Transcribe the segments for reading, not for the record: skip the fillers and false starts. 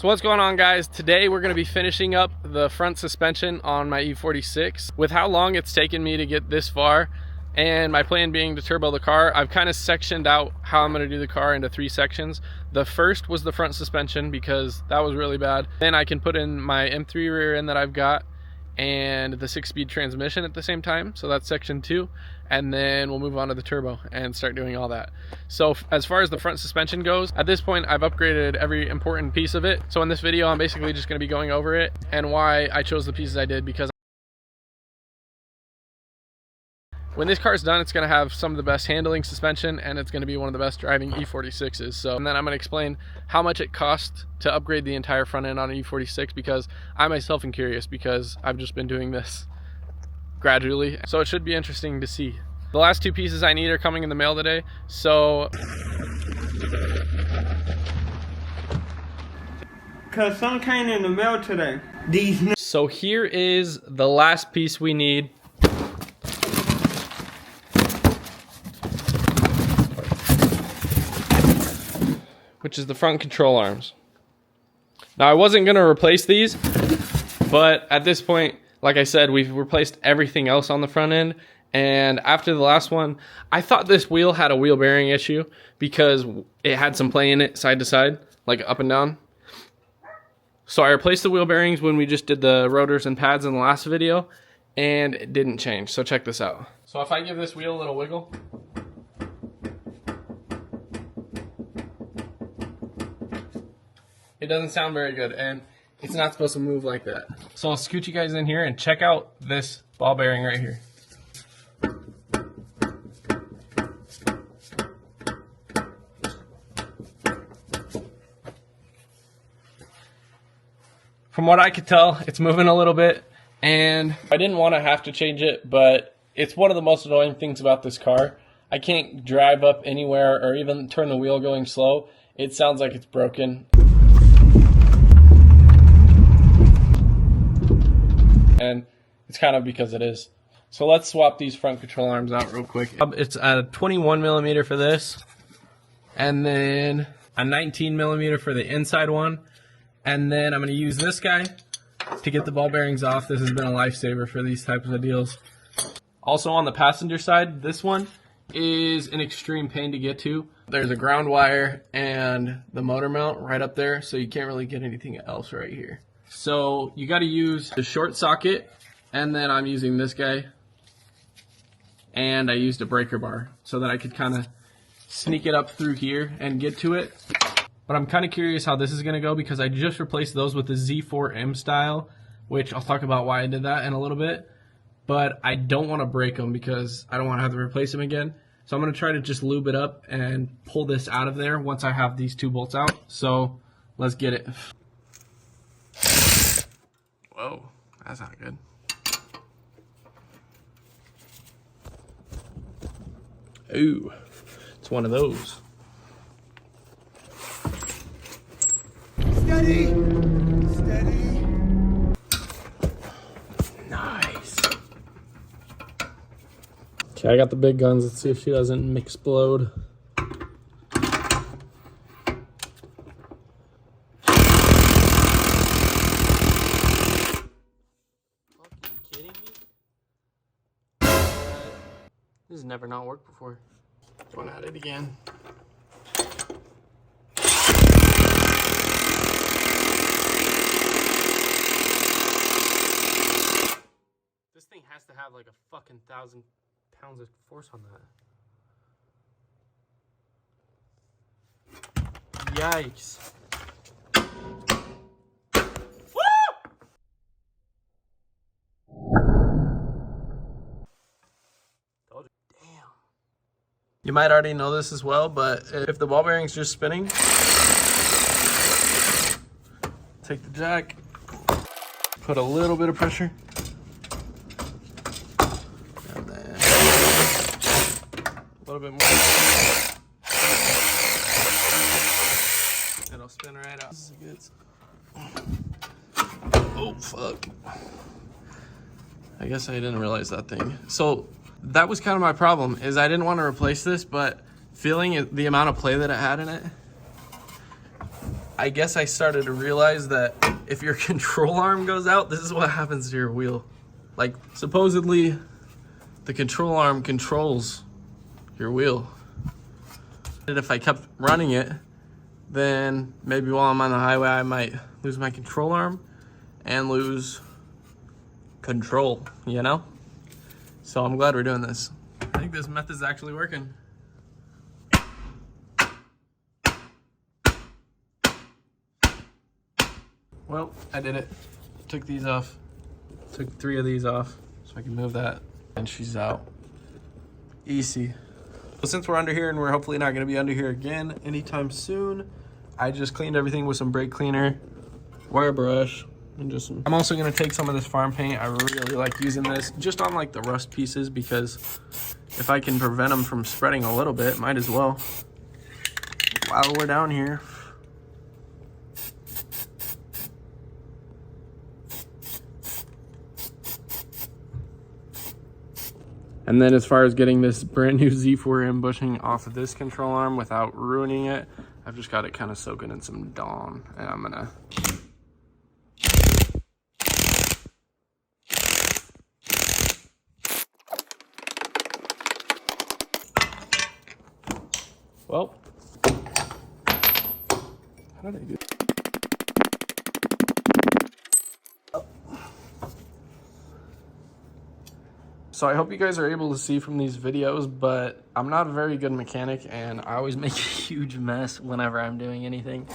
So what's going on, guys? Today we're going to be finishing up the front suspension on my E46. With how long it's taken me to get this far and my plan being to turbo the car, I've kind of sectioned out how I'm going to do the car into 3 sections. The first was the front suspension because that was really bad. Then I can put in my M3 rear end that I've got and the 6-speed transmission at the same time, so that's section 2, and then we'll move on to the turbo and start doing all that. So as far as the front suspension goes, at this point I've upgraded every important piece of it. So in this video I'm basically just going to be going over it and why I chose the pieces I did, because when this car's done, it's going to have some of the best handling suspension and it's going to be one of the best driving E46s. So, and then I'm going to explain how much it costs to upgrade the entire front end on an E46, because I myself am curious, because I've just been doing this gradually. So it should be interesting to see. The last 2 pieces I need are coming in the mail today. So Cause some came in the mail today. So here is the last piece we need. Which is the front control arms. Now I wasn't gonna replace these, but at this point, like I said, we've replaced everything else on the front end. And after the last one, I thought this wheel had a wheel bearing issue because it had some play in it side to side, like up and down. So I replaced the wheel bearings when we just did the rotors and pads in the last video, and it didn't change. So check this out. So if I give this wheel a little wiggle, it doesn't sound very good, and it's not supposed to move like that. So I'll scoot you guys in here and check out this ball bearing right here. From what I could tell, it's moving a little bit, and I didn't want to have to change it, but it's one of the most annoying things about this car. I can't drive up anywhere or even turn the wheel going slow. It sounds like it's broken. And it's kind of because it is. So let's swap these front control arms out real quick. It's a 21 millimeter for this, and then a 19 millimeter for the inside one. And then I'm going to use this guy to get the ball bearings off. This has been a lifesaver for these types of deals. Also on the passenger side, this one is an extreme pain to get to. There's a ground wire and the motor mount right up there, so you can't really get anything else right here. So you got to use the short socket, and then I'm using this guy, and I used a breaker bar so that I could kind of sneak it up through here and get to it. But I'm kind of curious how this is going to go, because I just replaced those with the Z4M style, which I'll talk about why I did that in a little bit. But I don't want to break them because I don't want to have to replace them again. So I'm going to try to just lube it up and pull this out of there once I have these 2 bolts out. So let's get it. Whoa, that's not good. Ooh, it's one of those. Steady! Steady! Nice. Okay, I got the big guns. Let's see if she doesn't explode. This has never not worked before. Going at it again. This thing has to have like a fucking 1,000 pounds of force on that. Yikes. You might already know this as well, but if the ball bearing's just spinning, take the jack, put a little bit of pressure, and then a little bit more. It'll spin right out. This is good. Oh, fuck. I guess I didn't realize that thing. So that was kind of my problem, is I didn't want to replace this, but feeling the amount of play that it had in it, I guess I started to realize that if your control arm goes out, this is what happens to your wheel. Like, supposedly, the control arm controls your wheel. And if I kept running it, then maybe while I'm on the highway, I might lose my control arm and lose control, you know? So I'm glad we're doing this. I think this method's actually working. Well, I did it. Took these off. Took 3 of these off so I can move that. And she's out. Easy. So since we're under here and we're hopefully not going to be under here again anytime soon, I just cleaned everything with some brake cleaner, wire brush, and just some. I'm also going to take some of this farm paint. I really like using this just on like the rust pieces because if I can prevent them from spreading a little bit, might as well while we're down here. And then as far as getting this brand new Z4M bushing off of this control arm without ruining it, I've just got it kind of soaking in some Dawn, and I'm gonna. Well, how did I do? So I hope you guys are able to see from these videos, but I'm not a very good mechanic and I always make a huge mess whenever I'm doing anything.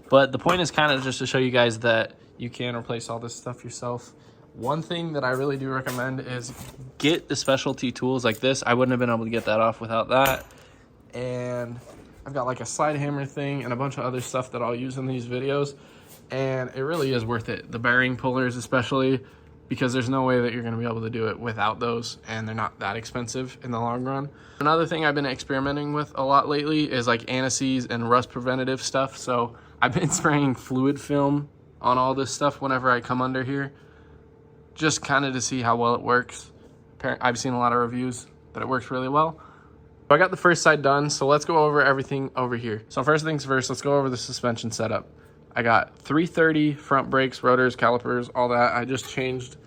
But the point is kind of just to show you guys that you can replace all this stuff yourself. One thing that I really do recommend is get the specialty tools like this. I wouldn't have been able to get that off without that. And I've got like a slide hammer thing and a bunch of other stuff that I'll use in these videos. And it really is worth it. The bearing pullers especially, because there's no way that you're going to be able to do it without those, and they're not that expensive in the long run. Another thing I've been experimenting with a lot lately is like anti-seize and rust preventative stuff. So I've been spraying fluid film on all this stuff whenever I come under here, just kind of to see how well it works. I've seen a lot of reviews that it works really well. So I got the first side done, so let's go over everything over here. So first things first, let's go over the suspension setup. I got 330 front brakes, rotors, calipers, all that. I just changed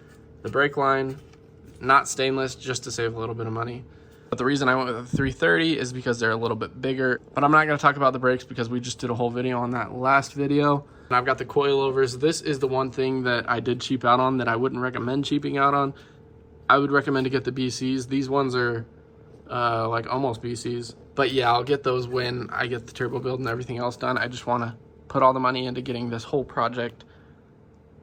the brake line, not stainless, just to save a little bit of money. But the reason I went with the 330 is because they're a little bit bigger. But I'm not going to talk about the brakes because we just did a whole video on that last video. And I've got the coilovers. This is the one thing that I did cheap out on that I wouldn't recommend cheaping out on. I would recommend to get the BCs. These ones are like almost BCs. But yeah, I'll get those when I get the turbo build and everything else done. I just want to put all the money into getting this whole project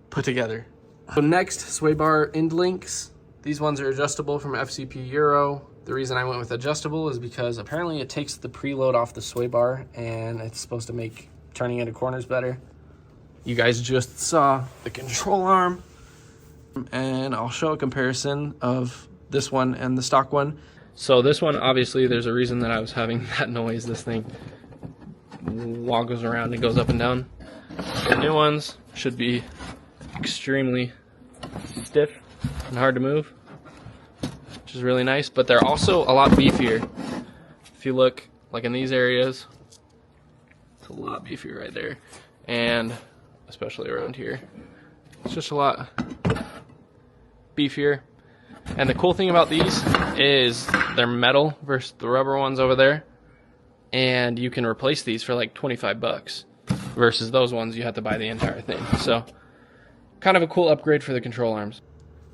put together. So next, sway bar end links. These ones are adjustable from FCP Euro. The reason I went with adjustable is because apparently it takes the preload off the sway bar and it's supposed to make turning into corners better. You guys just saw the control arm, and I'll show a comparison of this one and the stock one. So this one, obviously there's a reason that I was having that noise. This thing woggles around and goes up and down. The new ones should be extremely stiff and hard to move, which is really nice, but they're also a lot beefier. If you look like in these areas, it's a lot beefier right there, and especially around here, it's just a lot beefier. And the cool thing about these is they're metal versus the rubber ones over there, and you can replace these for like 25 bucks versus those ones you have to buy the entire thing. So kind of a cool upgrade for the control arms.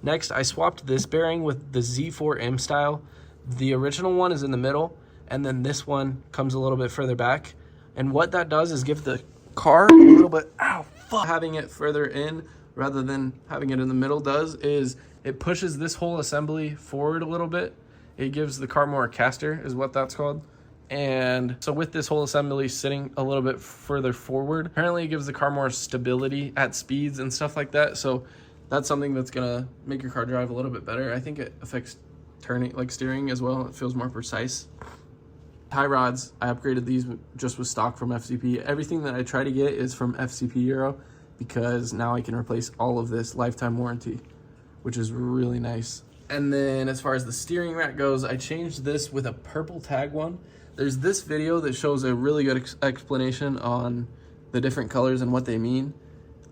Next, I swapped this bearing with the Z4M style. The original one is in the middle, and then this one comes a little bit further back. And what that does is give the car a little bit, having it further in rather than having it in the middle does is it pushes this whole assembly forward a little bit. It gives the car more caster, is what that's called. And so with this whole assembly sitting a little bit further forward, apparently it gives the car more stability at speeds and stuff like that. So that's something that's gonna make your car drive a little bit better. I think it affects turning, like steering as well. It feels more precise. Tie rods, I upgraded these just with stock from FCP. Everything that I try to get is from FCP Euro because now I can replace all of this lifetime warranty, which is really nice. And then as far as the steering rack goes, I changed this with a purple tag one. There's this video that shows a really good explanation on the different colors and what they mean.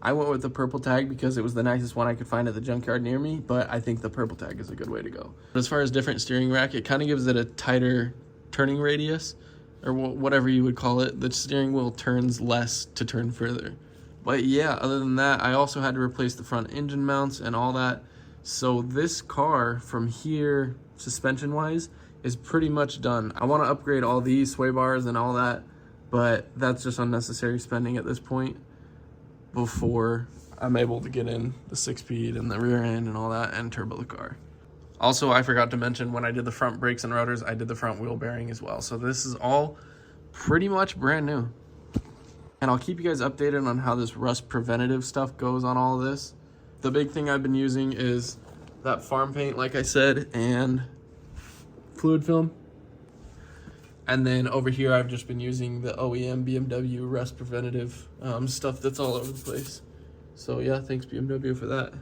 I went with the purple tag because it was the nicest one I could find at the junkyard near me, but I think the purple tag is a good way to go. As far as different steering rack, it kind of gives it a tighter turning radius, or whatever you would call it. The steering wheel turns less to turn further. But yeah, other than that, I also had to replace the front engine mounts and all that. So this car from here, suspension wise, is pretty much done. I want to upgrade all these sway bars and all that, but that's just unnecessary spending at this point before I'm able to get in the 6-speed and the rear end and all that and turbo the car. Also, I forgot to mention, when I did the front brakes and rotors, I did the front wheel bearing as well. So this is all pretty much brand new. And I'll keep you guys updated on how this rust preventative stuff goes on all of this. The big thing I've been using is that farm paint, like I said, and fluid film. And then over here, I've just been using the OEM BMW rust preventative stuff that's all over the place. So yeah, thanks BMW for that.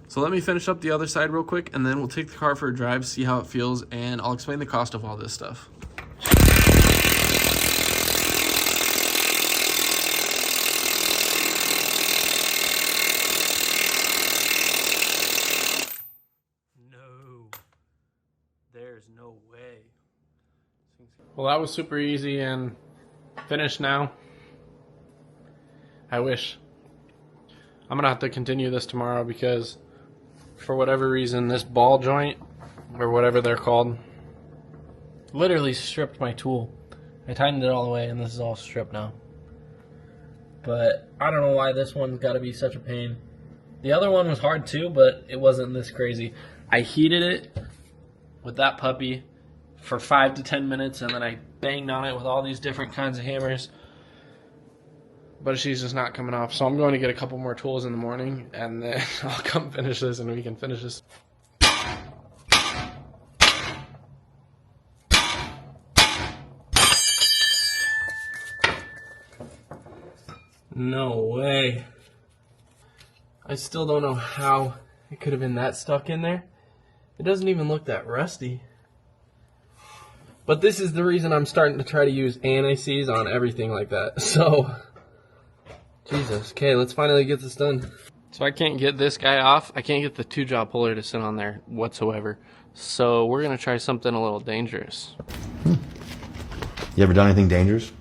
So let me finish up the other side real quick, and then we'll take the car for a drive, see how it feels, and I'll explain the cost of all this stuff. There's no way. Well, that was super easy and finished now. I wish. I'm gonna have to continue this tomorrow because for whatever reason this ball joint, or whatever they're called, literally stripped my tool. I tightened it all the way and this is all stripped now. But I don't know why this one's gotta be such a pain. The other one was hard too, but it wasn't this crazy. I heated it with that puppy for 5 to 10 minutes, and then I banged on it with all these different kinds of hammers, but she's just not coming off. So I'm going to get a couple more tools in the morning, and then I'll come finish this and we can finish this. No way. I still don't know how it could have been that stuck in there. It doesn't even look that rusty. But this is the reason I'm starting to try to use anti-seize on everything like that. So, Jesus. Okay, let's finally get this done. So I can't get this guy off. I can't get the 2-jaw puller to sit on there whatsoever. So we're going to try something a little dangerous. You ever done anything dangerous?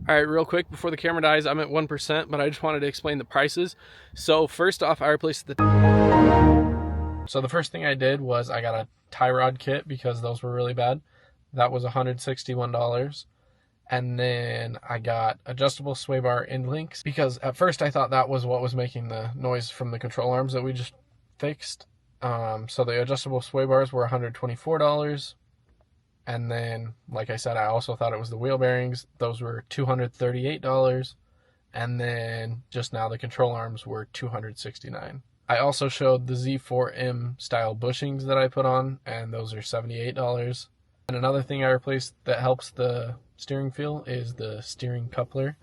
All right, real quick before the camera dies, I'm at 1%, but I just wanted to explain the prices. So first off, I replaced the... So the first thing I did was I got a tie rod kit because those were really bad. That was $161. And then I got adjustable sway bar end links because at first I thought that was what was making the noise from the control arms that we just fixed. So the adjustable sway bars were $124. And then, like I said, I also thought it was the wheel bearings. Those were $238. And then just now the control arms were $269. I also showed the Z4M style bushings that I put on, and those are $78. And another thing I replaced that helps the steering feel is the steering coupler.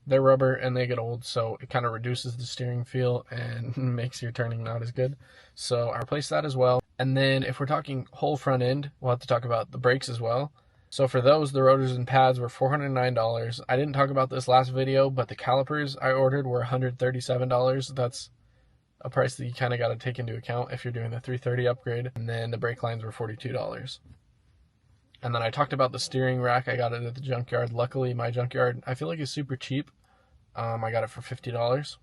They're rubber and they get old, so it kind of reduces the steering feel and makes your turning not as good. So I replaced that as well. And then if we're talking whole front end, we'll have to talk about the brakes as well. So for those, the rotors and pads were $409. I didn't talk about this last video, but the calipers I ordered were $137. That's a price that you kind of got to take into account if you're doing the 330 upgrade. And then the brake lines were $42. And then I talked about the steering rack. I got it at the junkyard. Luckily, my junkyard, I feel like, is super cheap. I got it for $50.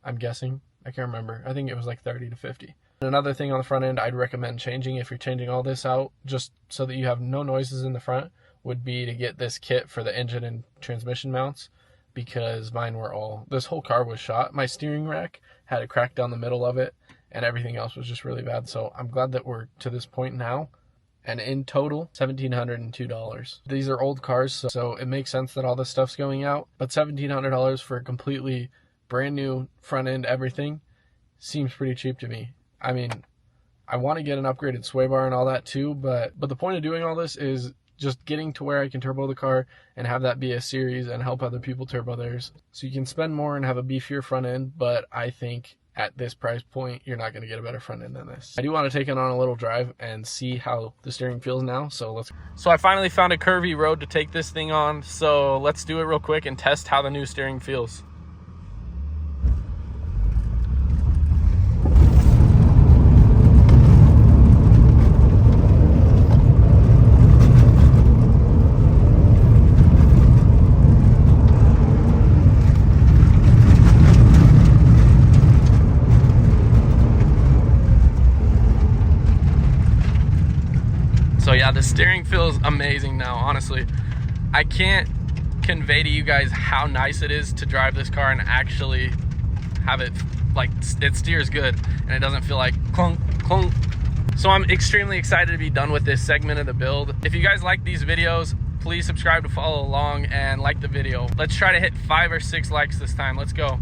I'm guessing. I can't remember. I think it was like $30 to $50. Another thing on the front end I'd recommend changing if you're changing all this out, just so that you have no noises in the front, would be to get this kit for the engine and transmission mounts, because mine were all, this whole car was shot. My steering rack had a crack down the middle of it, and everything else was just really bad. So I'm glad that we're to this point now. And in total, $1,702. These are old cars, so it makes sense that all this stuff's going out. But $1,700 for a completely brand new front end everything seems pretty cheap to me. I mean, I want to get an upgraded sway bar and all that too, but the point of doing all this is just getting to where I can turbo the car and have that be a series and help other people turbo theirs. So you can spend more and have a beefier front end, but I think at this price point, you're not going to get a better front end than this. I do want to take it on a little drive and see how the steering feels now. So I finally found a curvy road to take this thing on. So let's do it real quick and test how the new steering feels. So yeah, the steering feels amazing now, honestly. I can't convey to you guys how nice it is to drive this car and actually have it, like, it steers good and it doesn't feel like clunk, clunk. So I'm extremely excited to be done with this segment of the build. If you guys like these videos, please subscribe to follow along and like the video. Let's try to hit 5 or 6 likes this time. Let's go.